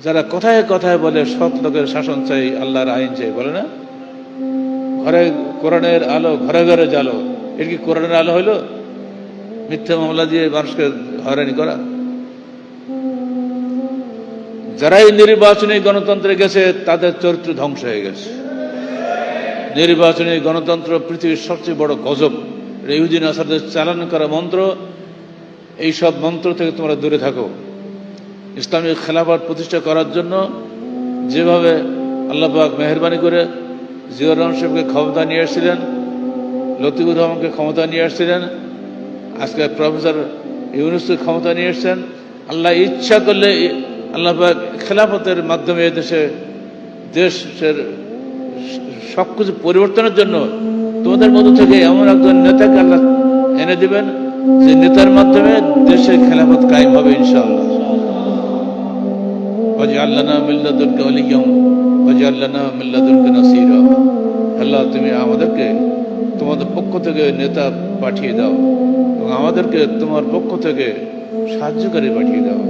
যারা কথায় কথায় বলে সৎ লোকের শাসন চাই, আল্লাহর আইন চাই, বলে না? ঘরে কোরআনের আলো, ঘরে ঘরে জালো। এর কি কোরআনের আলো হইলো? মিথ্যা মামলা দিয়ে মানুষকে হয়রানি করা। যারাই নির্বাচনী গণতন্ত্রে গেছে তাদের চরিত্র ধ্বংস হয়ে গেছে। নির্বাচনী গণতন্ত্র পৃথিবীর সবচেয়ে বড় গজব। ইহুদি নাসারদের চালান করা মন্ত্র। এইসব মন্ত্র থেকে তোমরা দূরে থাকো। ইসলামিক খেলাফত প্রতিষ্ঠা করার জন্য যেভাবে আল্লাহ পাক মেহেরবানি করে জিয়াউর রহমান সাহেবকে ক্ষমতা নিয়ে আসছিলেন, লতিফুর রহমানকে ক্ষমতা নিয়ে আসছিলেন, আজকে প্রফেসর ইউনূসকে ক্ষমতা নিয়ে এসছেন। আল্লাহ ইচ্ছা করলে আল্লাহ পাক খেলাফতের মাধ্যমে দেশের সবকিছু পরিবর্তনের জন্য তোমাদের মধ্য থেকে এমন একজন নেতাকে আল্লাহ এনে দিবেন যে নেতার মাধ্যমে দেশের খেলাফত কায়েম হবে ইনশাআল্লাহ। ওয়াজআলনা মিন লাদুনকা ওয়ালিয়্যান ওয়াজআলনা মিন লাদুনকা নাসীরা। আল্লাহ, তুমি আমাদেরকে তোমাদের পক্ষ থেকে নেতা পাঠিয়ে দাও এবং আমাদেরকে তোমার পক্ষ থেকে সাহায্যকারী পাঠিয়ে দাও।